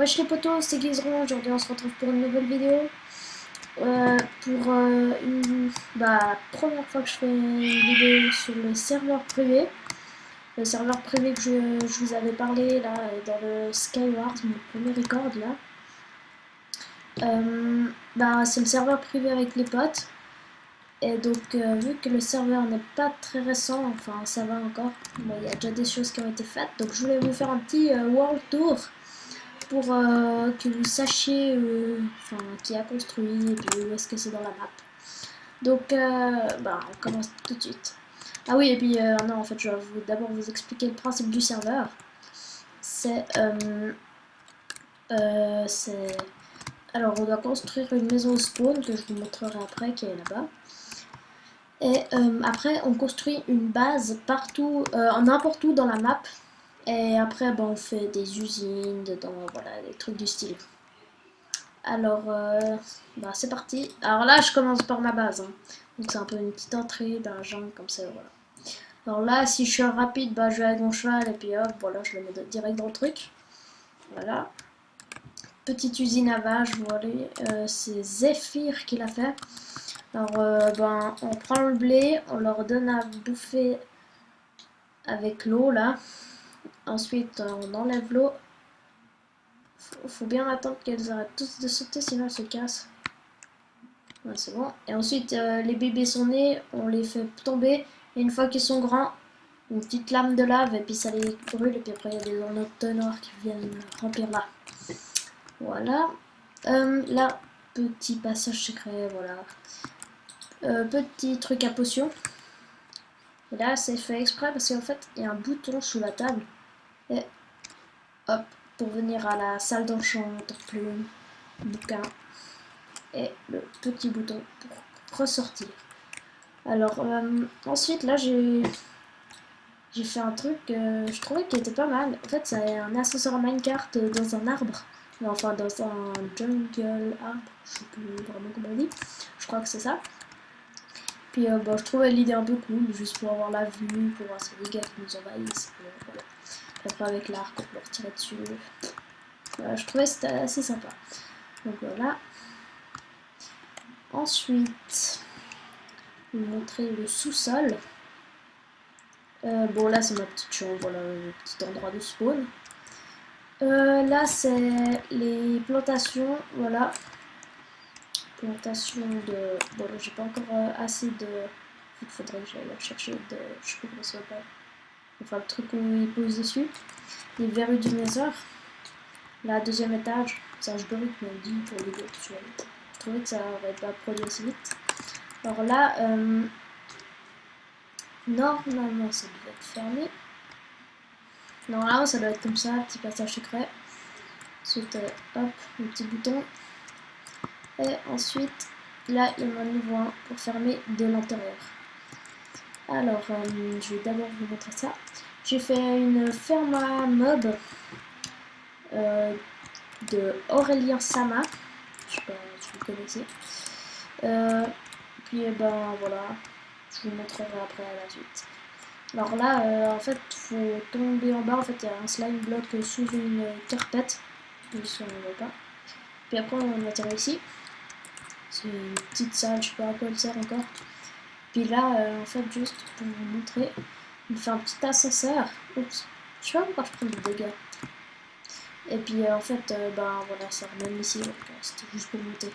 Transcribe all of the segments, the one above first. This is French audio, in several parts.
Wesh les potos, c'est Guizeron. Aujourd'hui on se retrouve pour une nouvelle vidéo. Pour une première fois que je fais une vidéo sur le serveur privé. Le serveur privé que je vous avais parlé là dans le Skywars, mon premier record là. C'est le serveur privé avec les potes. Et donc vu que le serveur n'est pas très récent, enfin ça va encore, il y a déjà des choses qui ont été faites. Donc je voulais vous faire un petit world tour pour que vous sachiez qui a construit et puis où est-ce que c'est dans la map. Donc on commence tout de suite. Ah oui, et puis non, en fait je vais d'abord vous expliquer le principe du serveur. C'est alors on doit construire une maison au spawn que je vous montrerai après, qui est là-bas. Et après on construit une base partout, n'importe où dans la map. Et après on fait des usines dedans, voilà, des trucs du style. Alors, c'est parti. Alors là, je commence par ma base. Hein. Donc c'est un peu une petite entrée d'un jungle comme ça, voilà. Alors là, si je suis rapide, je vais avec mon cheval et puis hop, voilà, je le mets direct dans le truc. Voilà. Petite usine à vaches, voilà. C'est Zephyr qui l'a fait. Alors, on prend le blé, on leur donne à bouffer avec l'eau là. Ensuite, on enlève l'eau. Faut bien attendre qu'elles arrêtent tous de sauter, sinon elles se cassent. Ouais, c'est bon. Et ensuite, les bébés sont nés, on les fait tomber. Et une fois qu'ils sont grands, une petite lame de lave, et puis ça les brûle. Et puis après, il y a des entonnoirs qui viennent remplir là. Voilà. Là, petit passage secret, voilà. Petit truc à potion. Et là, c'est fait exprès parce qu'en fait, il y a un bouton sous la table. Et hop, pour venir à la salle d'enchantement, plume, bouquin. Et le petit bouton pour ressortir. Alors, ensuite, là, j'ai fait un truc que je trouvais qui était pas mal. En fait, c'est un ascenseur minecart dans un arbre. Enfin, dans un jungle arbre. Je sais plus vraiment comment on dit. Je crois que c'est ça. Puis, je trouvais l'idée un peu cool, juste pour avoir la vue, pour voir si les gars qui nous envahissent. Voilà. Après, avec l'arc, on peut leur tirer dessus. Voilà, je trouvais que c'était assez sympa. Donc, voilà. Ensuite, vous montrer le sous-sol. Bon, là c'est ma petite chambre, voilà, le petit endroit de spawn. Là c'est les plantations, voilà. Plantation de. Bon, là j'ai pas encore assez de. Il faudrait que j'aille chercher de. Je sais pas comment ça s'appelle. Enfin, le truc qu'on pose dessus. Les verrues du Nether. Là, deuxième étage. Ça, je brûle, mais on dit pour les autres. Je trouvais que ça aurait pas produit assez vite. Alors là, normalement ça devait être fermé. Normalement ça doit être comme ça, petit passage secret. Ensuite, hop, le petit bouton. Et ensuite, là il y en a un nouveau un pour fermer de l'intérieur. Alors, je vais d'abord vous montrer ça. J'ai fait une ferme à mob de Aurélien Sama. Je sais pas si vous connaissez. Puis voilà, je vous montrerai après à la suite. Alors là, en fait, faut tomber en bas. En fait, il y a un slime block sous une carpette. Si on ne voit pas. Puis après, on atterrit ici. C'est une petite salle, je sais pas à quoi elle sert encore. Puis là, en fait, juste pour vous montrer, il fait un petit ascenseur. Oups, je sais pas pourquoi je prends des dégâts. Et puis en fait, voilà, ça remonte ici. Donc c'était juste pour monter.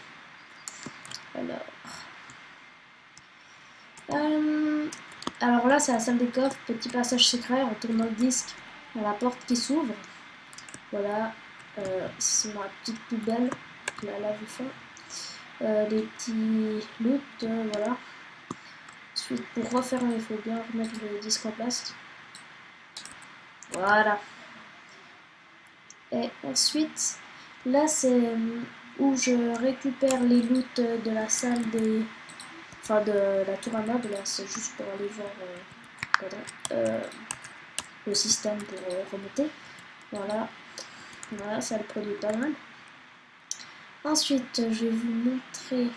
Alors là, c'est la salle des coffres, petit passage secret, on tourne le disque, il y a la porte qui s'ouvre. Voilà, c'est ma petite poubelle, la lave au fond. Les petits loot, voilà. Ensuite, pour refermer, il faut bien remettre le disque en place. Voilà. Et ensuite, là, c'est où je récupère les loots de la salle des. Enfin, de la tour à meubles, là, c'est juste pour aller voir le système pour remonter. Voilà. Voilà, ça le produit pas mal. Ensuite, je vais vous montrer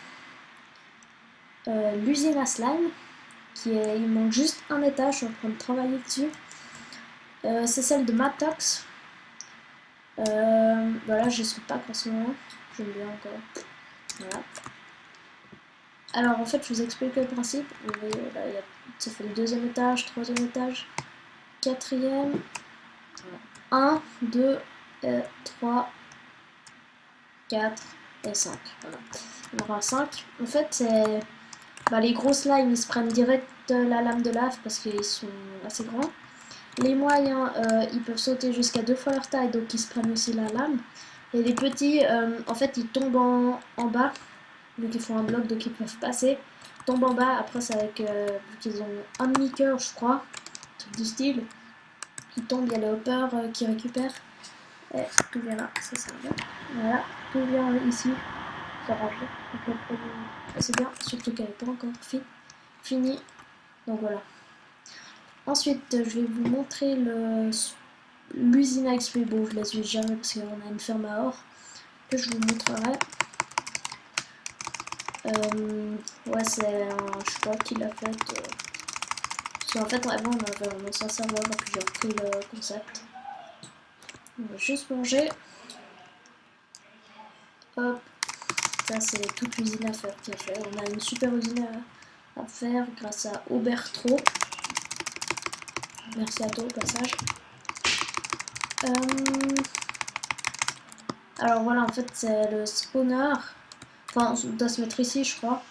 l'usine à slime. Il manque juste un étage, je suis en train de travailler dessus. C'est celle de Matox. Voilà, j'ai son pack en ce moment. J'aime bien encore. Voilà. Alors en fait, je vous explique le principe. Vous voyez, là, ça fait le deuxième étage, troisième étage, quatrième. 1, 2, 3, 4 et 5. Voilà. Il y aura 5. En fait, c'est les gros slimes, ils se prennent direct la lame de lave parce qu'ils sont assez grands. Les moyens, ils peuvent sauter jusqu'à 2 fois leur taille, donc ils se prennent aussi la lame. Et les petits, en fait, ils tombent en bas, vu qu'ils font un bloc, donc ils peuvent passer. Ils tombent en bas, après, c'est avec, vu qu'ils ont un demi-cœur, je crois, truc du style. Ils tombent, il y a le hopper qui récupère. Et tout vient là, ça sert bien. Voilà, tout vient ici. C'est rangé. Donc c'est bien, surtout qu'elle n'est pas encore finie. Donc voilà. Ensuite, je vais vous montrer l'usine à XP. Bon, je la suis jamais parce qu'on a une ferme à or que je vous montrerai. Ouais, c'est un choix qu'il a fait. Parce qu'en fait, avant, on avait un ancien serveur, donc j'ai repris le concept. On va juste manger. Hop. Ça, c'est toute l'usine à faire qui est faite. On a une super usine à faire grâce à Aubertro. Merci à toi au passage. Alors voilà, en fait, c'est le spawner. Enfin, on doit se mettre ici, je crois.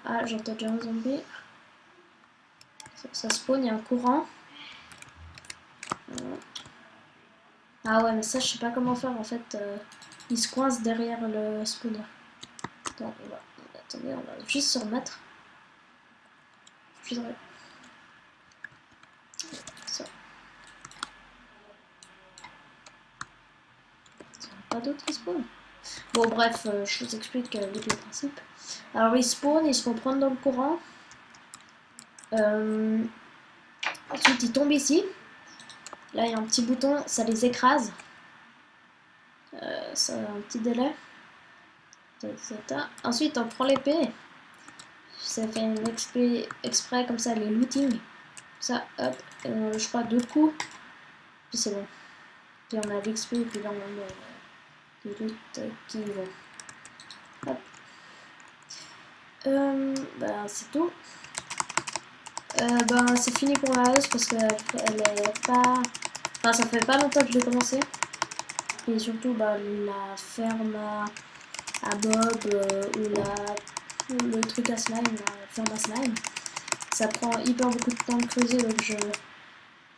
Ah, j'entends déjà un zombie. Ça spawn, il y a un courant. Ah ouais, mais ça, je sais pas comment faire. En fait, il se coince derrière le spawner. Attends, attendez, on va juste se remettre. Ça. Pas d'autres qui spawn. Bon, bref, je vous explique vite le principe. Alors, ils spawnent, ils se font prendre dans le courant. Ensuite, ils tombent ici. Là, il y a un petit bouton, ça les écrase. Ça a un petit délai. Ensuite, on prend l'épée. Ça fait une exprès comme ça, les looting. Ça, hop, je crois 2 coups. Puis c'est bon. Puis on a l'XP, et puis là, on a des loot qui vont. Hop. C'est tout. C'est fini pour la hausse parce qu'elle est pas. Enfin, ça fait pas longtemps que je l'ai commencé. Et surtout, la ferme à Bob ou le truc à slime, la ferme à slime, ça prend hyper beaucoup de temps de creuser, donc je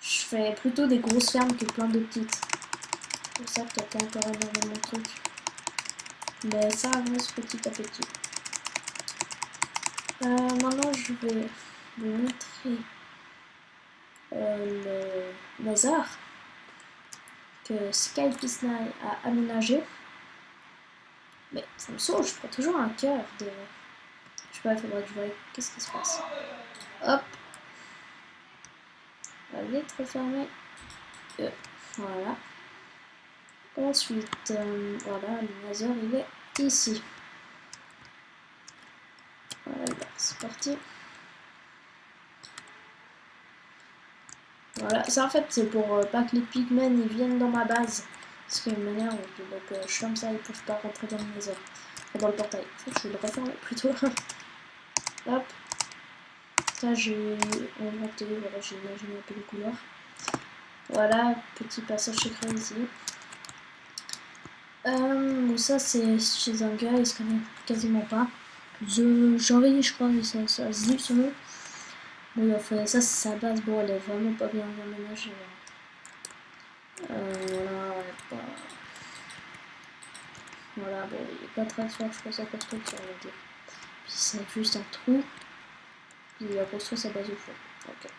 fais plutôt des grosses fermes que plein de petites. C'est pour ça qu'il n'y a pas encore énormément de trucs. Mais ça avance petit à petit. Maintenant, je vais vous montrer le Nether que Skypisnai a aménagé. Mais ça me saoule, je prends toujours un cœur de. Je sais pas, il faudrait que je voie qu'est-ce qui se passe. Hop. On va vite refermer. Voilà. Ensuite, voilà, le laser il est ici. Voilà, c'est parti. Voilà, ça en fait c'est pour pas que les pigmen ils viennent dans ma base. Parce qu'ils m'énervent, donc je suis comme ça, ils peuvent pas rentrer dans le laser. Dans le portail. Je vais le refermer plutôt. Hop. Ça j'ai inventé, voilà, j'ai imaginé un peu les couleurs. Voilà, petit passage secret ici. Bon, ça c'est chez un gars, il se connaît quasiment pas. Jean-Rie, je crois, ça se dit son nom. Bon, enfin, ça c'est sa base, bon, elle est vraiment pas bien aménagée. Voilà, bon, il est pas très fort, je pense, à construire, on va dire. Puis c'est juste un trou. Puis il a construit sa base au fond. Ok.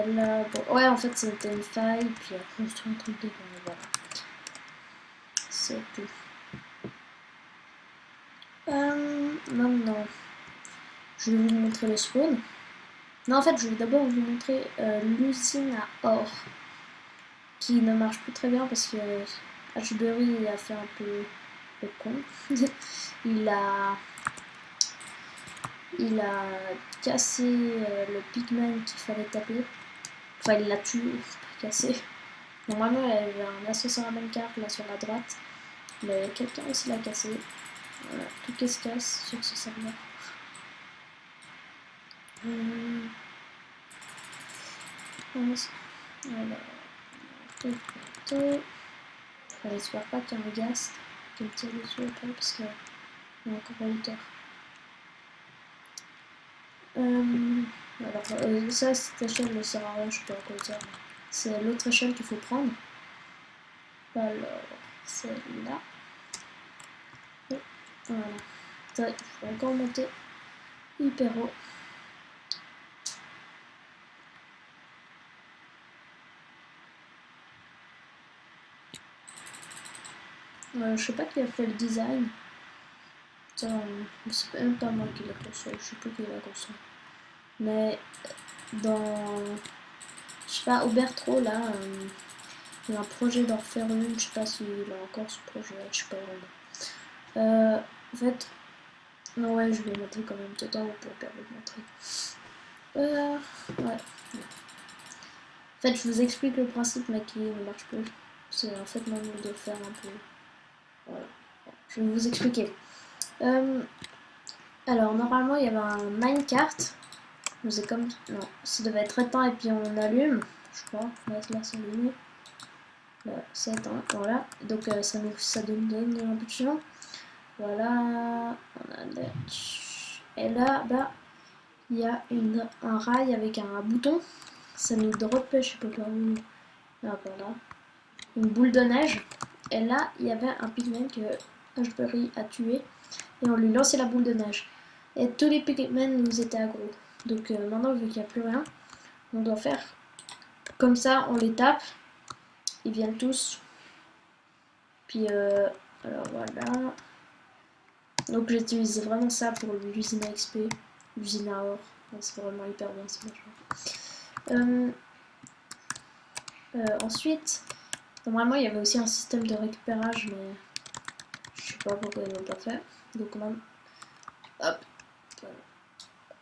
Là, bon, ouais, en fait, c'était une faille, puis il a construit un truc dedans, voilà. C'est tout. Maintenant, je vais vous montrer le spawn. Non, en fait, je vais d'abord vous montrer l'usine à or, qui ne marche plus très bien parce que Ashbury a fait un peu le con. il a il a cassé le pigman qu'il fallait taper. Enfin, il l'a tué, cassé. Normalement, il y avait un ascenseur à minecart là sur la droite. Mais quelqu'un aussi l'a cassé. Voilà, tout qui se casse sur ce serveur. Voilà. J'espère pas qu'il y a un ghast qui me tire dessus après parce qu'il y a encore à hauteur. Alors, ça, cette échelle ne sert à rien, je sais pas à quoi dire. C'est l'autre échelle qu'il faut prendre. Alors, celle-là. Voilà. Ça, il faut encore monter hyper haut. Je sais pas qui a fait le design. C'est même pas moi qui l'ai construit, je sais plus qui l'a construit. Mais dans, je sais pas, Aubertro là, il y a un projet d'en refaire une, je sais pas s'il a encore ce projet, je sais pas vraiment. En fait, non ouais, je vais montrer quand même tout le temps pour permettre de montrer. Ouais. En fait, je vous explique le principe, mais qui ne marche plus. C'est en fait mon de faire un peu. Voilà. Je vais vous expliquer. Alors, normalement, il y avait un minecart. C'est comme. Non, ça devait être éteint et puis on allume, je crois. Là, c'est allumé. Là, c'est éteint, voilà. Donc, ça donne l'impulsion. Voilà. On a et là, bah, il y a un rail avec un bouton. Ça nous drop, je sais pas quoi. Ah, voilà. Une boule de neige. Et là, il y avait un pigman que Ashbury a tué. Et on lui lançait la boule de neige. Et tous les pigmen nous étaient aggro. Donc maintenant, vu qu'il n'y a plus rien, on doit faire comme ça, on les tape. Ils viennent tous. Puis, alors voilà. Donc j'ai utilisé vraiment ça pour l'usine à XP, l'usine à or. C'est vraiment hyper bien, c'est machin. Ensuite, normalement, il y avait aussi un système de récupérage, mais je sais pas pourquoi ils l'ont pas fait. Donc même, hop.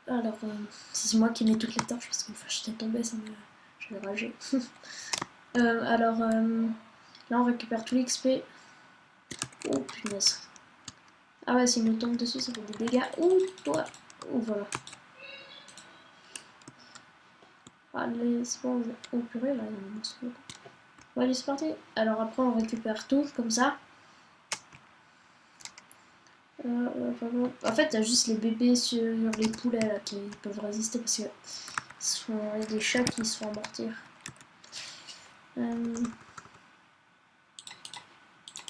Alors, c'est moi qui mets toutes les torches parce qu'une fois j'étais tombée, ça me... j'avais ragé. Alors, là on récupère tout l'XP. Oh punaise. Ah ouais, s'il nous tombe dessus, ça fait des dégâts. Ouh, toi. Ouh, voilà. Allez, c'est bon. Oh purée, là, il y a un monstre. Bon, allez, c'est parti. Alors après, on récupère tout, comme ça. En fait, il y a juste les bébés sur les poulets là qui peuvent résister parce que il y a des chats qui se font amortir.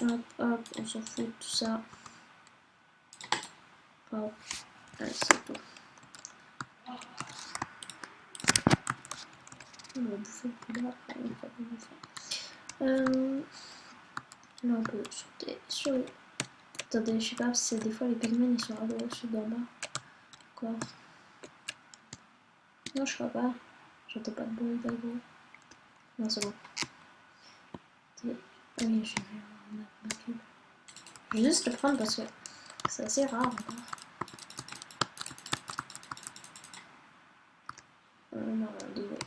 Hop, hop, on s'en fout de tout ça. Hop, allez, c'est tout. On va bouffer le poulet après, on va pas bouffer. Là, on peut sauter sur le... Attendez, je sais pas, c'est des fois les pigments ils sont à gauche ou d'en bas. Quoi? Non, je crois pas. J'entends pas de bruit d'agro. Non, c'est bon. Oui, j'ai vu un cube. Je vais juste le prendre parce que c'est assez rare encore. Non, désolé.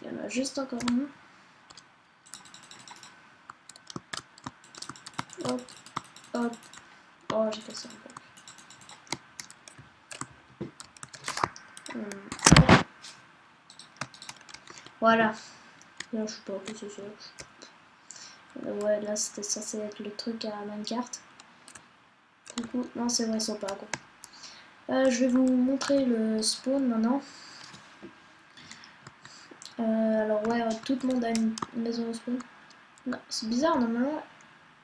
Il y en a juste encore un. Hop, hop. Oh, j'ai cassé un peu. Voilà. Là, je sais pas que c'est ça. Ouais, là, c'était censé être le truc à minecart. Du coup, non, c'est vrai, ils sont pas quoi. Je vais vous montrer le spawn maintenant. Alors, ouais, tout le monde a une maison au spawn. Non, c'est bizarre, normalement.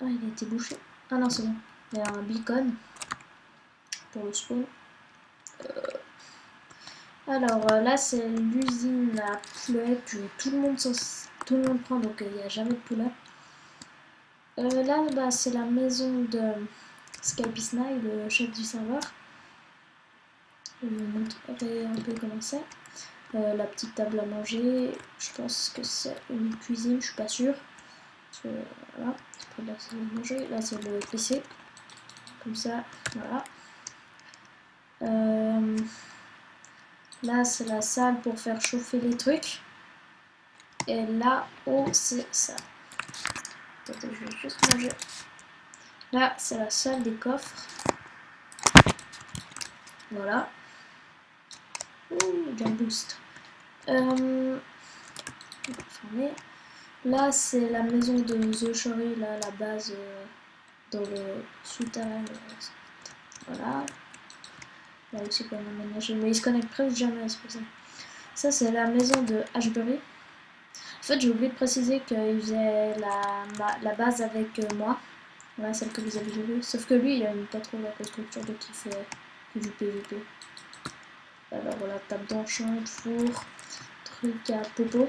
Ah, il a été bouché. Ah non, c'est bon. Il y a un beacon pour le spawn. Alors là, c'est l'usine à poulet que tout le monde prend, donc il n'y a jamais de poulet. Là, bah, c'est la maison de Skypisnai, le chef du serveur. Je vais vous montrer un peu comment c'est. La petite table à manger, je pense que c'est une cuisine, je suis pas sûre. Voilà, après là c'est le manger, là c'est le PC, comme ça, voilà. Là, c'est la salle pour faire chauffer les trucs. Et là-haut, c'est ça. Attendez, je vais juste manger. Là, c'est la salle des coffres. Voilà. Ouh, jump boost. Là, c'est la maison de The Shory, là, la base dans le souterrain. Voilà. Là aussi, qu'on a aménagé. Mais il se connecte presque jamais, c'est pour ça. Ça, c'est la maison de Ashbury. En fait, j'ai oublié de préciser qu'il faisait la base avec moi. Voilà, celle que vous avez vue. Sauf que lui, il aime pas trop la construction, donc il fait que du PVP. Alors voilà, table d'enchant, four, truc à popo.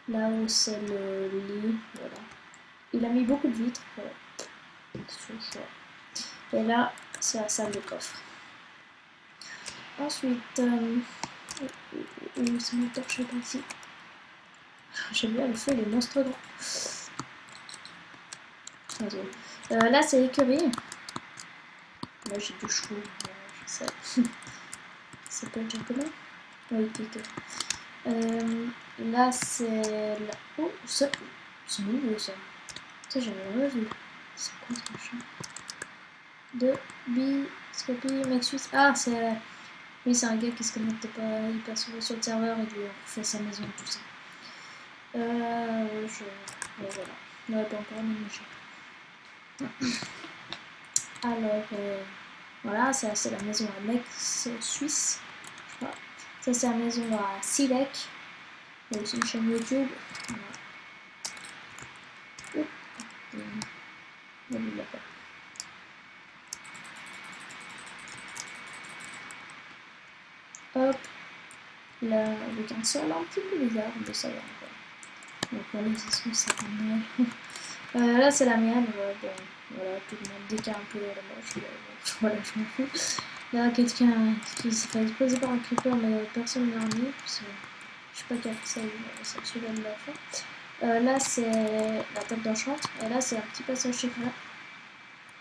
Là où c'est le lit, voilà. Il a mis beaucoup de vitres, voilà. C'est son choix. Et là, c'est la salle de coffre. Ensuite, c'est mon torche ici. J'aime bien le feu, les monstres grands. Là, c'est l'écurie. Là, j'ai deux chevaux, je sais. Ça peut être comment? Oui, pique. Là, c'est la... Oh, c'est nouveau ça. Ça, j'avais jamais vu. C'est quoi ce machin? De Biscopy Maxus. Ah, c'est. Oui, c'est un gars qui se connecte pas hyper souvent sur le serveur et qui fait sa maison et tout ça. Ouais, voilà. Ouais, pas encore aménagé. Alors, voilà, ça c'est la maison à Mex Suisse, je crois. Ça c'est la maison à Silek. Il y a aussi une chaîne YouTube. Voilà. Hop, là, avec un sol un petit peu bizarre, mais ça va encore. Donc voilà, c'est pas mal. Là c'est la mienne, ouais, bon, voilà, tout le monde dit qu'il y a un peu la moche, voilà, je m'en fous. Là, quelqu'un qui s'est fait exploser par un creeper, mais personne ne l'a remis, parce que je sais pas qui a fait ça, ça me souvient de la fin. Là c'est la table d'enchant, et là c'est un petit passage secret.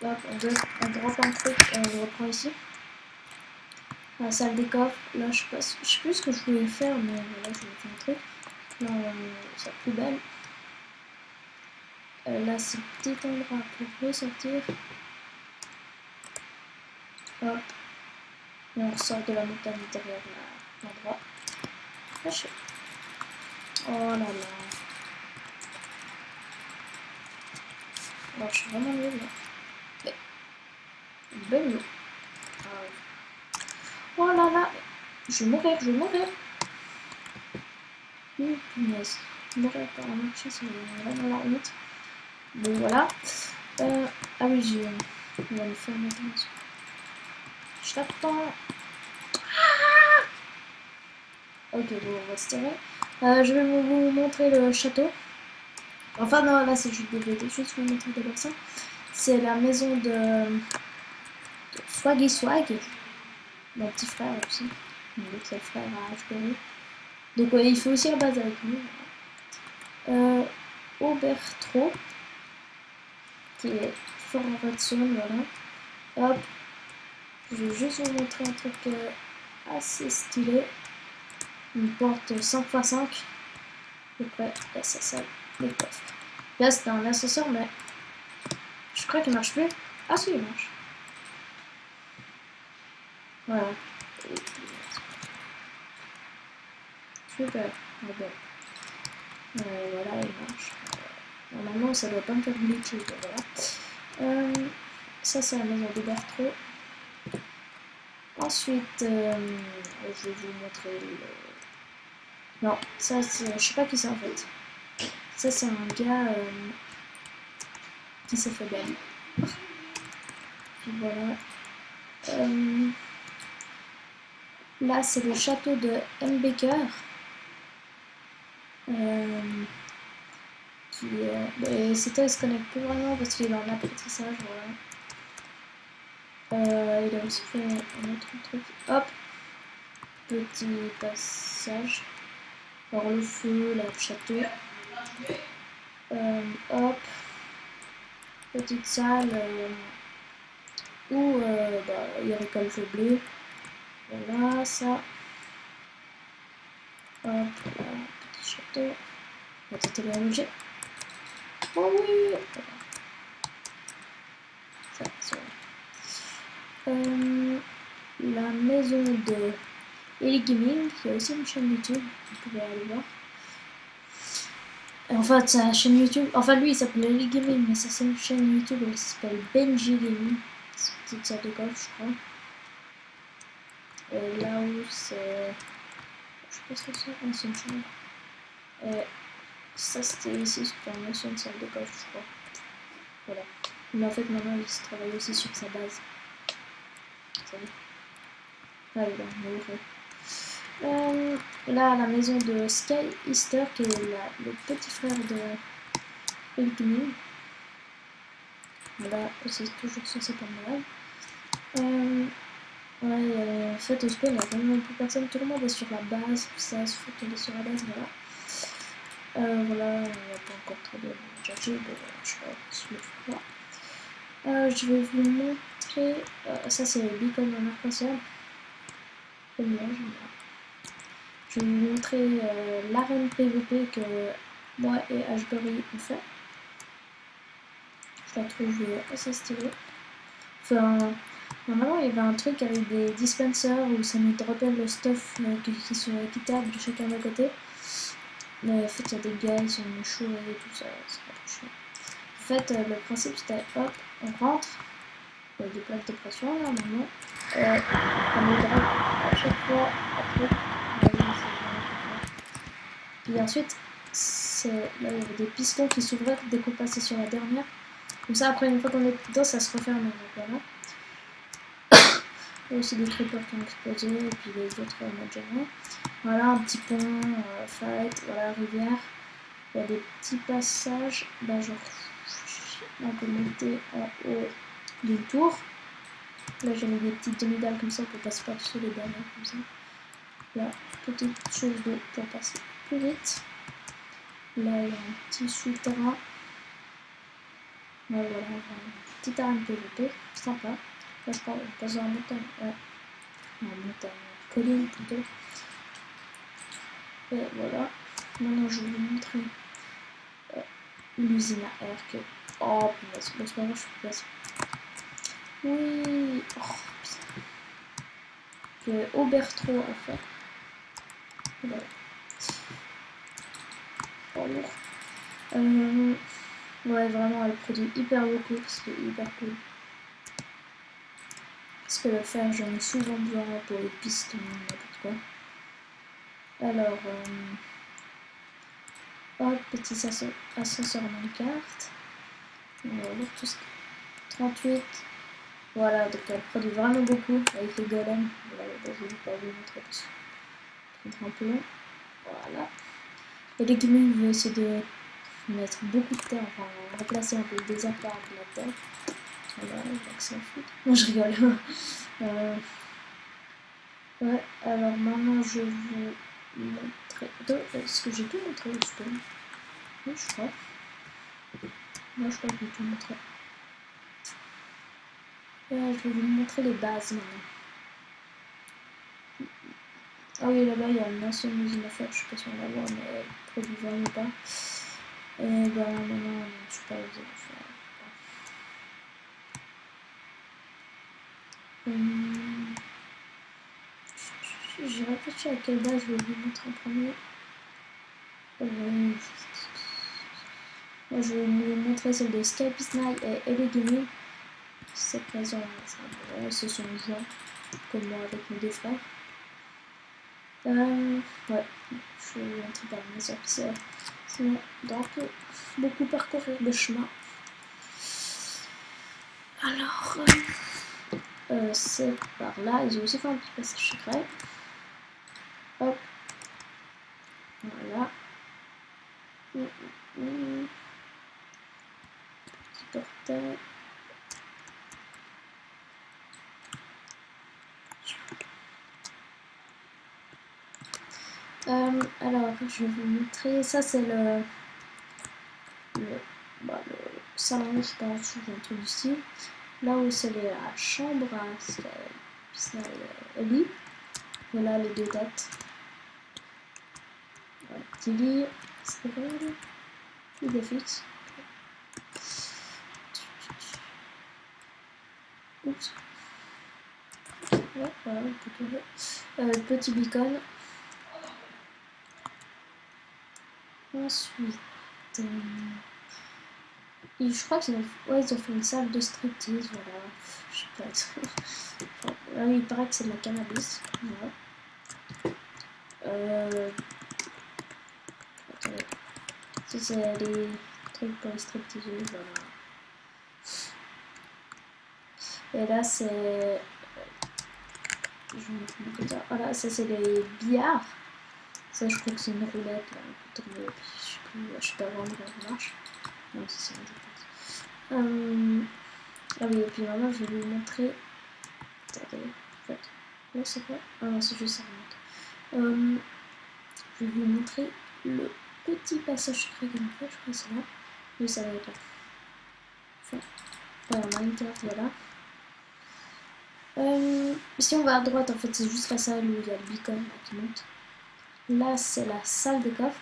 Hop, on drop un truc et on le reprend ici. La salle des coffres, là je sais plus ce que je voulais faire, mais voilà, je vais faire un truc. Là, c'est la poubelle. Là, c'est le petit endroit pour ressortir. Hop. Et on ressort de la montagne derrière l'endroit. Lâchez. Oh là là. Alors, je suis vraiment nulle là. Mais, une belle eau. Oh là là. Je vais mourir, je vais mourir. Punaise. Mourir par un marché, c'est vraiment la honte. Bon, voilà. Ah oui, on va le faire maintenant. Je t'attends. Ok, bon, on va se tirer. Je vais vous montrer le château. Enfin, non, là, c'est juste des BD. Juste vous montrer d'abord ça. C'est la maison de Swaggy Swag. Mon petit frère aussi. Mon autre frère à HPR. Donc, il fait aussi la base avec nous. Aubertro. Qui est fort en redstone, voilà. Hop. Je vais juste vous montrer un truc assez stylé. Une porte 5x5. À peu près, là, ça sert les coffres. Là, c'était un ascenseur, mais je crois qu'il marche plus. Ah, si, il marche. Voilà. Super. Ah bon. Voilà, il marche. Normalement, ça doit pas me faire glitcher. Voilà. Ça, c'est la maison de Bertro. Ensuite, je vais vous montrer le... Non, ça, je sais pas qui c'est en fait. Ça, c'est un gars qui s'est fait ban. Voilà. Là, c'est le château de M. Baker. C'était, il se connecte plus vraiment parce qu'il est en apprentissage. Voilà. Il a aussi fait un autre truc. Hop. Petit passage. Alors, le feu, là, le château. Hop. Petite salle. où il récolte le blé. Voilà, ça. Hop, voilà, petit château. On va tenter le objet. Oh oui! Ça, c'est bon. La maison de Ellie Gaming, qui a aussi une chaîne YouTube, vous pouvez aller voir. En fait, sa chaîne YouTube, enfin lui il s'appelle Ellie Gaming, mais sa chaîne YouTube elle s'appelle Benji Gaming. C'est une petite salle de golf, je crois. Et là où c'est. Je sais pas ce que c'est, c'est une chambre. Et ça c'était ici, c'était une ancienne salle de golf, je crois. Voilà. Mais en fait maintenant il se travaille aussi sur sa base. Ça va. Ah oui, là, la maison de Sky Easter, qui est le petit frère de Ellie Gaming. Voilà, c'est toujours censé pour Noël. Ouais, en fait, au spawn, il n'y a vraiment plus personne. Tout le monde est sur la base. Ça se fout qu'on est sur la base, voilà. Voilà, on n'a pas encore trop de chercher, je sais pas si je le fais pas. Je vais vous montrer. Ça, c'est le beacon en arc-en-ciel. Comme là, j'aime bien. Je vais vous montrer l'arène PVP que moi et Ashbury ont fait. Je la trouve assez stylée. Enfin, normalement, il y avait un truc avec des dispensers où ça nous dropait le stuff qui sont équitables de chacun de côté. Mais en fait, il y a des gars, ils sont chauds et tout ça, c'est pas trop chiant. En fait, le principe c'était hop, on rentre, il y a des plaques de pression là maintenant. On nous drop à chaque fois après. Puis ensuite, là il y avait des pistons qui s'ouvraient dès qu'on passait sur la dernière. Comme ça, après, une fois qu'on est dedans, ça se referme. Donc voilà. Il y a aussi des creepers qui ont explosé, et puis les autres en mode jamais. Voilà, un petit pont, fight, voilà, rivière. Il y a des petits passages. Là, genre, on peut monter en haut d'une tour. Là, j'ai mis des petites demi-dalles comme ça pour passer par-dessus les dernières, comme ça. Là, petite chose d'eau pour passer plus vite. Là, il y a un petit souterrain. Là, voilà, un petit arène PVP, sympa. Là, je crois qu'on passe dans la montagne. Ouais. Non, montagne, colline plutôt. Et voilà. Maintenant, je vais vous montrer l'usine à air que. Oh, punaise, bon, c'est pas grave, je peux passer. Oui, oh, putain. Que Aubertro a fait. Voilà. Oh, lourd. Ouais, vraiment, elle produit hyper beaucoup, c'est hyper cool. Parce que le fer, j'en ai souvent besoin pour les pistons, n'importe quoi. Alors, hop, petit ascenseur en carte. On va voir tout ce 38. Voilà, donc elle produit vraiment beaucoup avec les golems. Voilà, je ne vais pas vous montrer parce que c'est un peu long. Voilà. Et les gaming, je vais essayer de mettre beaucoup de terre, enfin remplacer un peu le désert par de la terre. Voilà, donc ça fout. Non, je rigole. Ouais, alors maintenant je vais vous montrer. Est-ce que j'ai tout montré au spawn? Oui, je crois. Moi, je crois que j'ai tout montré. Je vais vous montrer les bases maintenant. Ah oui, là-bas, il y a une ancienne usine à fer, je sais pas si on la voit, mais elle produit vraiment pas. Et bah maintenant, je sais pas usine à fer. J'ai réfléchi à quelle base je vais vous montrer en premier. Moi, je vais vous montrer celle de Skype Night et Ellie Gaming. Cette maison, c'est son joint, comme moi avec mes deux frères. Ouais, je vais entrer par mes officiels. Sinon, on peut beaucoup parcourir le chemin. Alors, c'est par là. Ils ont aussi fait un petit passage secret. Hop. Voilà. Petit portail. Alors, je vais vous montrer. Ça, c'est le salon, je pense, ou un truc du style. Là où c'est la chambre à Ellie. Voilà les deux dates. Ouais, petit lit. C'est quoi là? Il est fixe. Oups. Ouais, voilà, on peut trouver. Petit beacon. Ensuite. Je crois qu'ils ont fait une salle de striptease, voilà. Je sais pas. Là, il paraît que c'est de la cannabis. Voilà. Attendez. Ça, c'est les trucs pour les stripteaseuses, voilà. Et là, c'est. Je vais mettre comme ça. Voilà, ça, c'est les billards. Ça, je crois que c'est une roulette, là. Je sais pas vraiment comment ça marche. Non, c'est ça, je pense. Ah oui, et puis maintenant, je vais vous montrer. Attendez, en fait. Là, c'est quoi? Ah non, c'est juste ça remonte. Je vais vous montrer le petit passage secret qu'on a fait. Je crois que c'est là. Oui, ça va être là. Enfin, ouais, Minecraft, voilà. Si on va à droite, en fait, c'est juste la salle où il y a le beacon là, qui monte. Là, c'est la salle des coffres.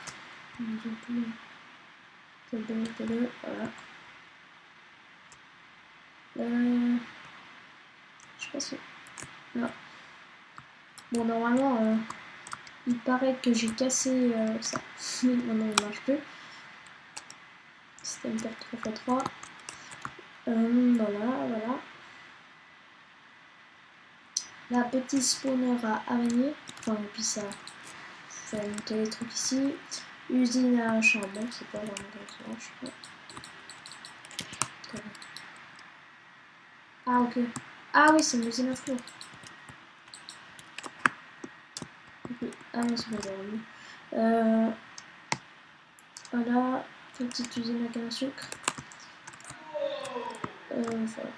Voilà. Je sais pas si. Non. Bon, normalement, il paraît que j'ai cassé ça. Maintenant, il ne marche plus. C'était une carte 3x3. Voilà. La petite spawner à araignée. Enfin, et puis ça fait monter les trucs ici. Usine à charbon, c'est pas vraiment comme ça, je crois. Ah, ok. Ah oui, c'est une usine à four. Okay. Ah non, c'est pas vraiment. Voilà, petite usine à canne à sucre. Voilà.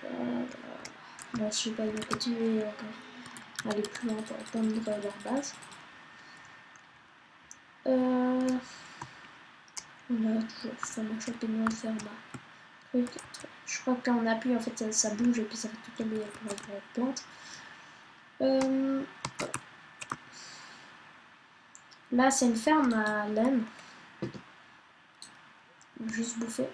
Bon, je sais pas, ils vont continuer encore à aller plus loin pour atteindre leur base. On a toujours fait mon champignon de ferme. Je crois que quand on appuie, en fait, ça bouge et puis ça fait toutes les plantes. Là, c'est une ferme à laine. Juste bouffer.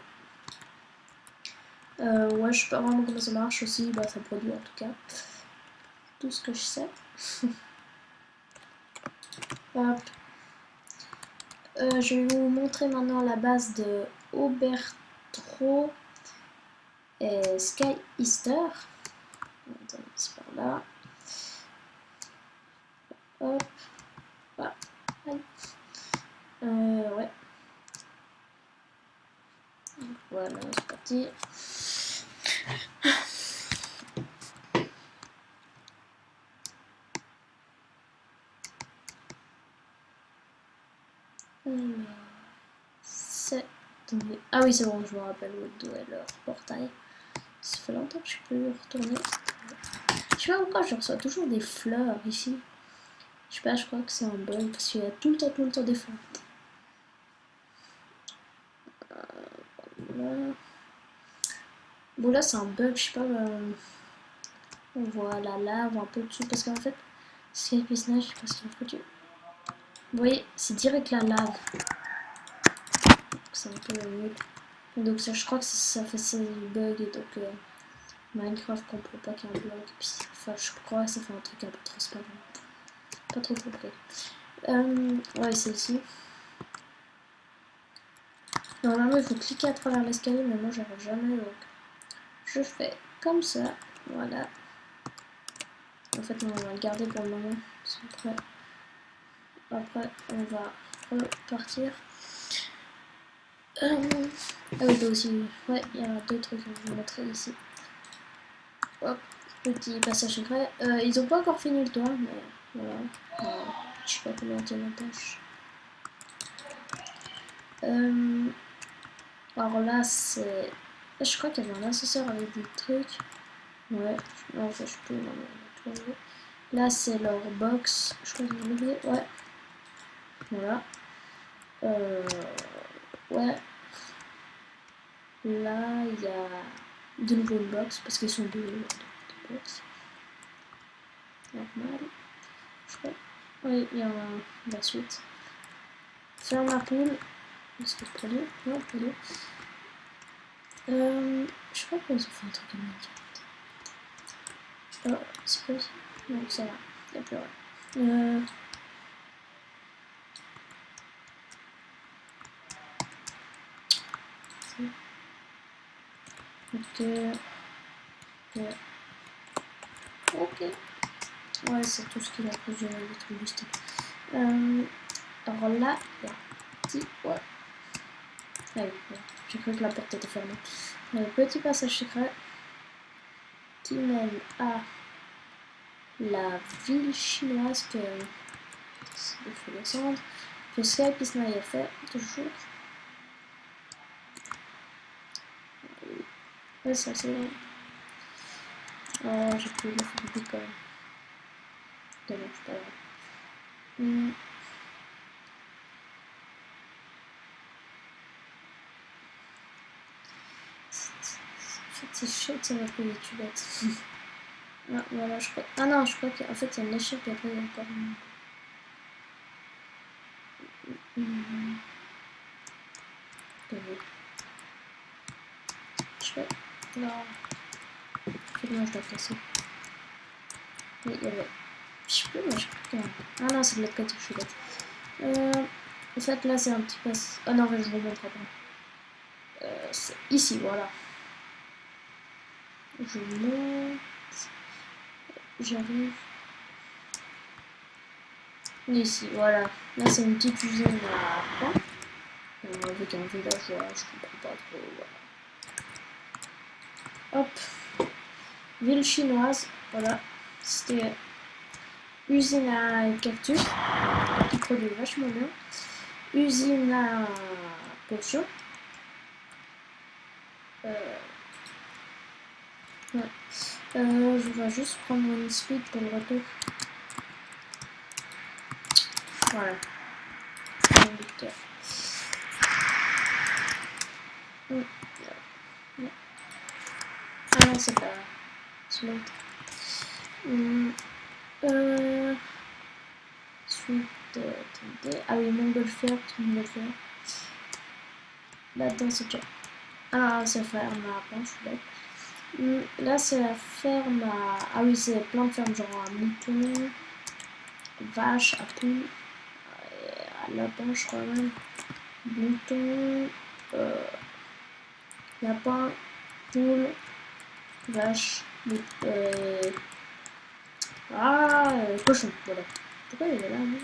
Ouais, je sais pas vraiment comment ça marche aussi. Bah, ça produit en tout cas. Tout ce que je sais. Hop. Je vais vous montrer maintenant la base de Obertro et Sky Easter. Attendez, c'est par là. Hop. Voilà. Ouais. Voilà, c'est parti. Ah oui, c'est bon, je me rappelle d'où est leur portail. Ça fait longtemps que je peux y retourner. Je sais pas pourquoi je reçois toujours des fleurs ici. Je sais pas, je crois que c'est un bug parce qu'il y a tout le temps des fleurs. Voilà. Bon, là, c'est un bug, je sais pas. On voit la lave un peu dessus parce qu'en fait, c'est je sais pas ce qu'il a foutu. Vous voyez, c'est direct la lave. C'est un peu nul. Donc, ça, je crois que ça fait ça du bug et donc. Minecraft comprend pas qu'il y a un bloc, puis enfin, je crois que ça fait un truc un peu transparent. Pas trop compris. Ouais, c'est ici. Normalement, il faut cliquer à travers l'escalier, mais moi, j'arrive jamais, donc je fais comme ça. Voilà. En fait, on va le garder pour le moment. Après on va repartir. Ah oui, là aussi. Ouais, il y a deux trucs que je vais vous montrer ici. Hop, petit passage secret. Ils ont pas encore fini le toit, mais voilà. Je sais pas combien de montage. Alors là, c'est. Je crois qu'il y avait un ascenseur avec des trucs. Ouais, non, ça je peux. Non, là, c'est leur box. Je crois que j'ai oublié. Ouais. Voilà. Ouais. Là, il y a de nouveau une box parce qu'ils sont deux box. Normal. Je crois. Oui, il y a la suite. Ferme la poule. Est-ce que je produis? Non, produit. Je crois qu'ils ont fait un truc américain. Oh, c'est quoi ça? Non, ça va. Il n'y a plus rien. Ok. Ok. Ouais, c'est tout ce qu'il a posé dans le truc du stick. Alors là, il y a un petit. Ouais. Ah oui, ouais. J'ai cru que la porte était fermée. Petit passage secret qui mène à la ville chinoise que il faut descendre. Que Skype Ismail a fait, toujours. Ouais, ça c'est bon. Oh, j'ai plus de la fille quand même. Dommage, pas grave. En fait, c'est chaud de savoir que tu bêtes. Ah, voilà, je crois. Ah non, je crois qu'en fait, il y a une échelle et après, il y a encore une. Je crois. Non. Finalement, je dois casser. Oui, il y avait. Je sais plus, mais je crois que. Ah non, c'est de l'autre côté que je suis bête. En fait, là, c'est un petit passe. Ah non, mais je vous montre après. C'est ici, voilà. Je monte. J'arrive. Ici, voilà. Là, c'est une petite usine à pain. Avec un villageois, je comprends pas trop. Voilà. Hop. Ville chinoise. Voilà. C'était usine à cactus. Qui produit vachement bien. Usine à potions. Ouais. Je vais juste prendre une speed pour le retour. Voilà. Conducteur. Ah non, c'est pas. C'est l'autre. Suite. Attendez. Ah oui, montgolfière, montgolfière. Là-dedans, c'est déjà. Ah, c'est ferme à pain, je suis bête. Là, c'est la ferme à. Ah oui, c'est plein de fermes, genre à mouton, vache, à poule, à lapin, je crois même. Mouton, lapin, poule, vache, cochon, voilà. Pourquoi il est là, lui?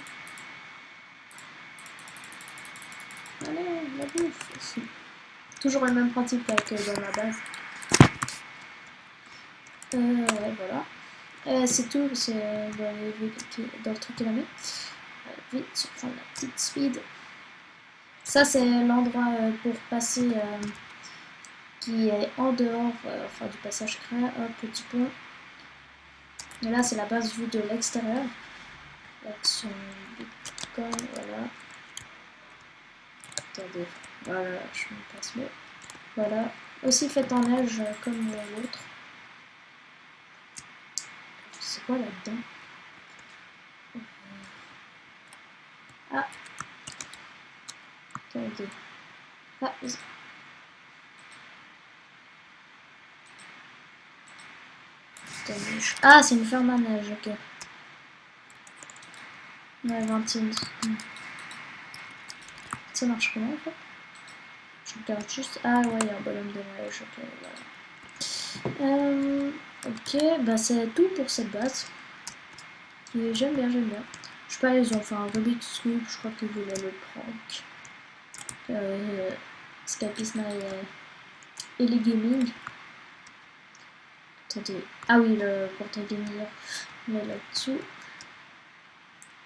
Allez, la bouffe. Toujours le même principe que dans la base. Voilà. C'est tout, c'est dans le truc qu'il a mis. Vite, je prends la petite speed. Ça, c'est l'endroit pour passer qui est en dehors enfin, du passage secret. Hop, petit pont. Et là, c'est la base vue de l'extérieur. Avec son bitcoin, voilà. Attendez, voilà, je me passe mieux. Voilà. Aussi fait en neige comme l'autre. C'est quoi là-dedans? Ah. Attendez. Ah, ah, c'est une ferme à neige, ok. Ouais, 21. Ça marche comment en fait? Je regarde juste. Ah ouais, il y a un bonhomme de neige, ok, voilà. Ok, bah c'est tout pour cette base. Et j'aime bien, j'aime bien. Je sais pas, ils ont fait un Rubik's Cube, je crois qu'ils voulaient le prank. Scapisma et les gaming. Attendez. Ah oui, le portail gaming. Mais là-dessous.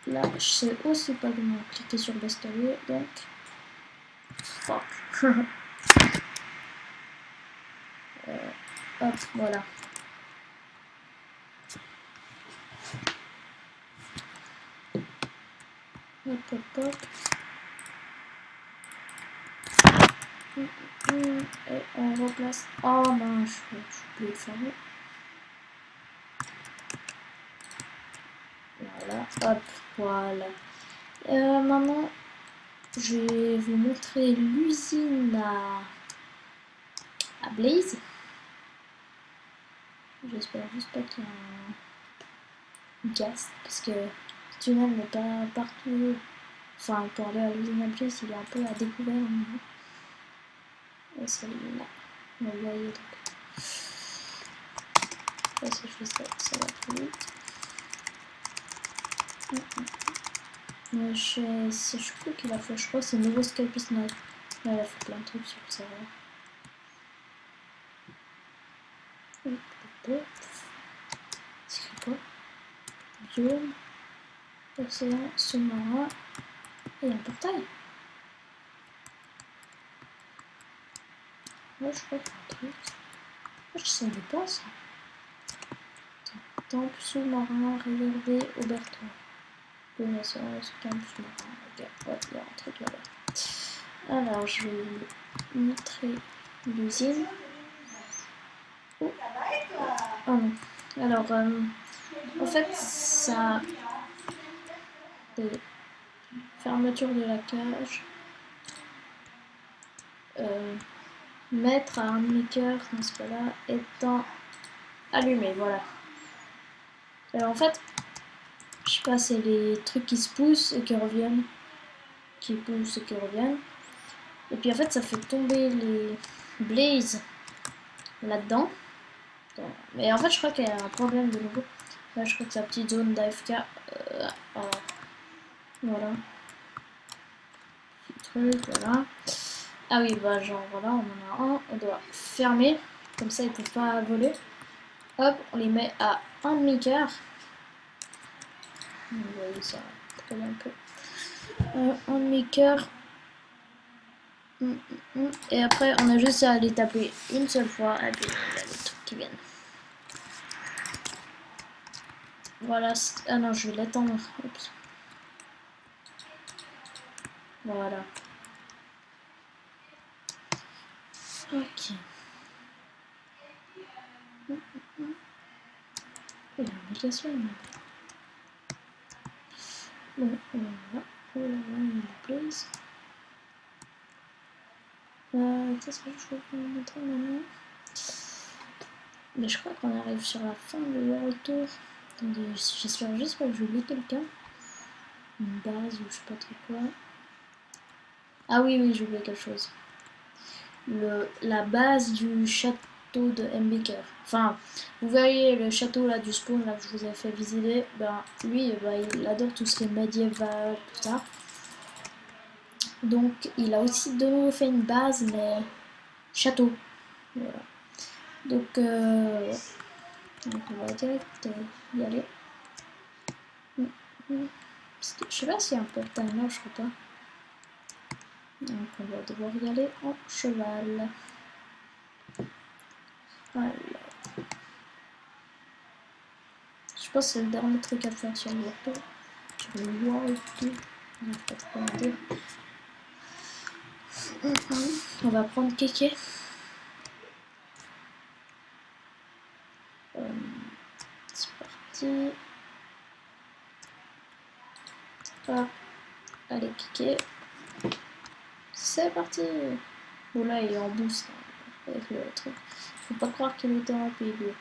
Là, je sais aussi pas comment cliquer sur l'escalier, donc. Fuck. Hop, voilà. Hop, hop, hop. Et on replace. Oh mince, je oublié de fermer. Voilà, hop, voilà. Maintenant, je vais vous montrer l'usine à Blaze. J'espère juste pas qu'il y a un gaz, parce que le tunnel n'est pas partout. Enfin, pour aller à l'usine à Blaze, il est un peu à découvert. Et c'est là. Vous voyez donc. Là, si je fais ça, ça va plus vite. Je crois qu'il a fait, je crois que c'est nouveau Skype Night. Ouais, il a fait plein de trucs sur le serveur. C'est quoi? Biome, océan, sous-marin et un portail. Ouais, je crois qu'il y a un truc. Je savais pas ça. Temple sous-marin réservé au Bertrand. Connaissance, temple sous-marin. Ok, ouais, il y a un truc là-bas. Alors, je vais vous montrer l'usine. Oh. Oh non. Alors, en fait, ça. Fermeture de la cage. Mettre à un demi-cœur dans ce cas-là étant allumé. Voilà. Alors, en fait, je sais pas, c'est les trucs qui se poussent et qui reviennent. Qui poussent et qui reviennent. Et puis en fait, ça fait tomber les blazes là-dedans. Mais en fait, je crois qu'il y a un problème de nouveau. Là, je crois que c'est la petite zone d'AFK. Voilà. Petit truc, voilà. Ah oui, bah genre voilà, on en a un. On doit fermer. Comme ça, ils ne peuvent pas voler. Hop, on les met à un demi-quart. Vous voyez ça, très un peu. Un demi-quart. Et après, on a juste à les taper une seule fois. Et puis, il y a les trucs qui viennent. Voilà. Ah non, je vais l'étendre. Oups. Voilà. Ok. Il y a une application. Bon, voilà. Oh là là, il y a la place. Ça serait je vais vous montrer maintenant. Mais je crois qu'on arrive sur la fin de World Tour. Attendez, j'espère juste pas que j'oublie quelqu'un. Une base ou je sais pas trop quoi. Ah oui, oui, j'ai oublié quelque chose. La base du château de Mbaker. Enfin, vous voyez le château là du spawn là que je vous ai fait visiter. Ben lui, il adore tout ce qui est médiéval, tout ça. Donc il a aussi de nouveau fait une base, mais château. Voilà. Donc, on va direct y aller. Je sais pas s'il y a un portail, non, je crois pas. Donc on va devoir y aller en cheval. Voilà. Je pense que c'est le dernier truc à faire sur le World. Sur le World Tour. Je sais pas trop comment dire. On va prendre Kéké. C'est parti. Hop. Allez, Kéké. C'est parti. Bon là il est en boost hein, avec le truc. Faut pas croire qu'il était rapide.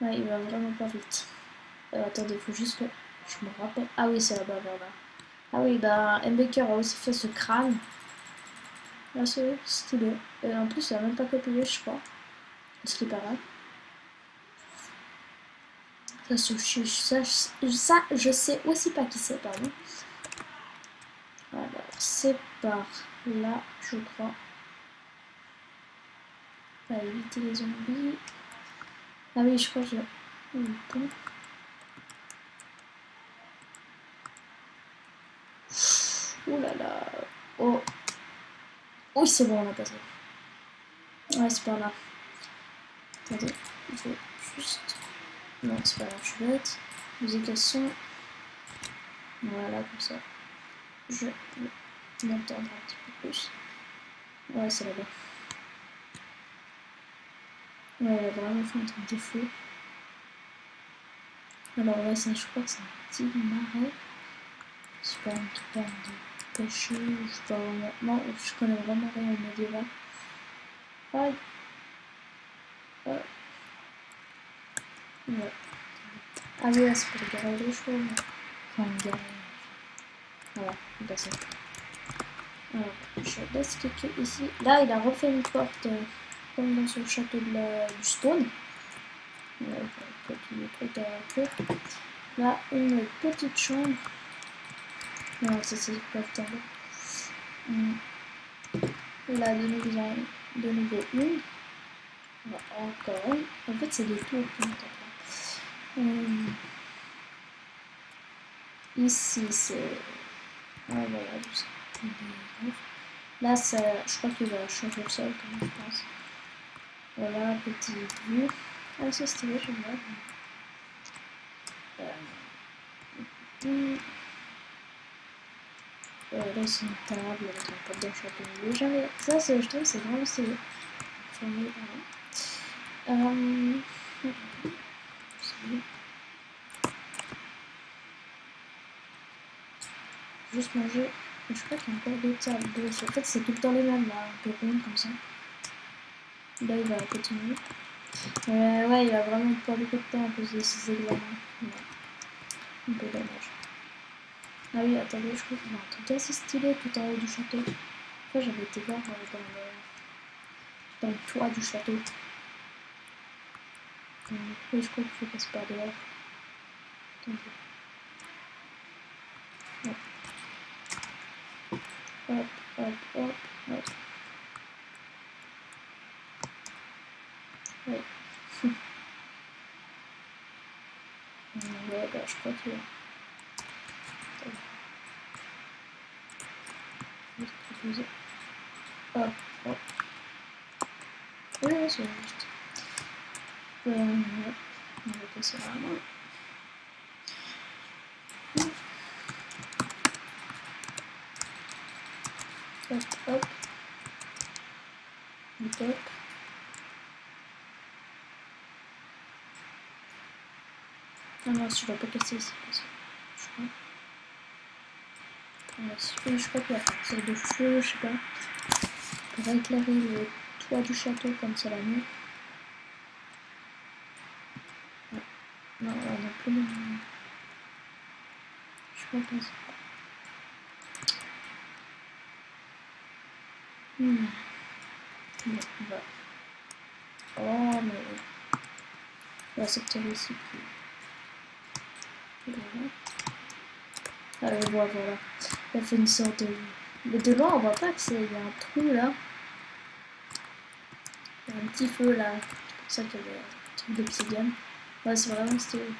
Ouais, il va vraiment pas vite. Attendez, faut juste que je me rappelle. Ah oui, c'est là-bas, là. Ah oui, bah Mbaker a aussi fait ce crâne. Là, c'est stylé. En plus, il a même pas copié, je crois. Ce qui paraît. Ça, je sais aussi pas qui c'est, pardon. Alors, c'est par là, je crois. On va éviter les zombies. Ah oui, je crois que j'ai... Ouh là là. Oh. Oui, c'est bon, on a passé. Ouais, c'est par là. Attendez, il faut juste... Non, c'est pas grave, je suis bête. Musication. Voilà, comme ça. Je vais m'entendre un petit peu plus. Ouais, c'est là-bas. Ouais, elle a vraiment fait un truc de fou. Alors ouais, ça, je crois que c'est un petit marais. Je sais pas, un truc de pêcher, je sais pas vraiment. Non, je connais vraiment rien au médiéval. Aïe. Ouais. Ouais. Ah oui, là, c'est pour garer les chevaux. Enfin, garer. Voilà, bah ça. Alors, je laisse cliquer ici. Là, il a refait une porte comme dans son château du Stone. Petit truc à faire. Là, une petite chambre. Non, ça c'est pas le Là, de nouveau une. Encore une. En fait, c'est des tours qui montent. Ici, c'est. Ah, voilà, juste. Là, je crois qu'il va changer le sol, comme je pense. Voilà, petite vue. Ah, c'est stylé, j'aime bien. Là, c'est une table avec un pot de château. Jamais. Ça, je trouve, c'est vraiment stylé. Juste manger. Je crois qu'il y a encore d'autres tables. En fait, c'est tout le temps les mêmes, là, un peu rondes comme ça. Là, il va continuer. Ouais, il va vraiment pas beaucoup de temps à cause de ces examens. Ouais. Un peu dommage. Ah oui, attendez, je crois qu'il y a un truc assez stylé tout en haut du château. Après, j'avais été voir dans le toit du château. Oui, je crois qu'il faut passer par dehors. Attendez. Hop. Hop, hop, hop, hop. Ouais. Ouais, bah, je crois que... Hop, hop. Oui, ouais, c'est juste. Ouais. On va passer vraiment. Hop, hop. Hop. Ah non, je vais pas casser ici. Je crois. Je crois qu'il va faire une sorte de feu, je sais pas. Pour éclairer le toit du château comme ça la nuit. Ouais. Non, on a plus de... Je crois pas ça. Bon, on va... Oh, mais... On va sortir ici. Voilà. Allez, voilà. Il a fait une sorte de... Mais de loin, on voit pas que c'est... Il y a un trou là. Il y a un petit feu là. C'est pour ça qu'il y avait un truc d'obsidienne. Ouais, c'est vraiment stylé.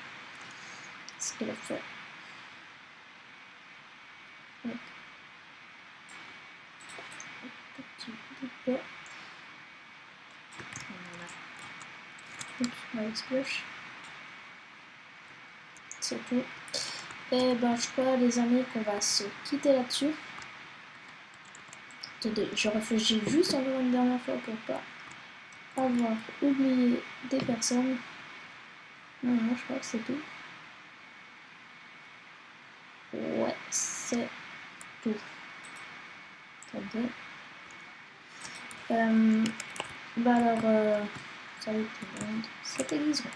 Ce qu'elle a fait. Ouais. Petit peu. Voilà. Oups, on va exploser. C'est tout. Et ben je crois les amis qu'on va se quitter là-dessus. Attendez, je réfléchis juste encore une dernière fois pour pas avoir oublié des personnes. Non, je crois que c'est tout. Ouais, c'est tout. Attendez. Bah alors, salut tout le monde, c'était Lison.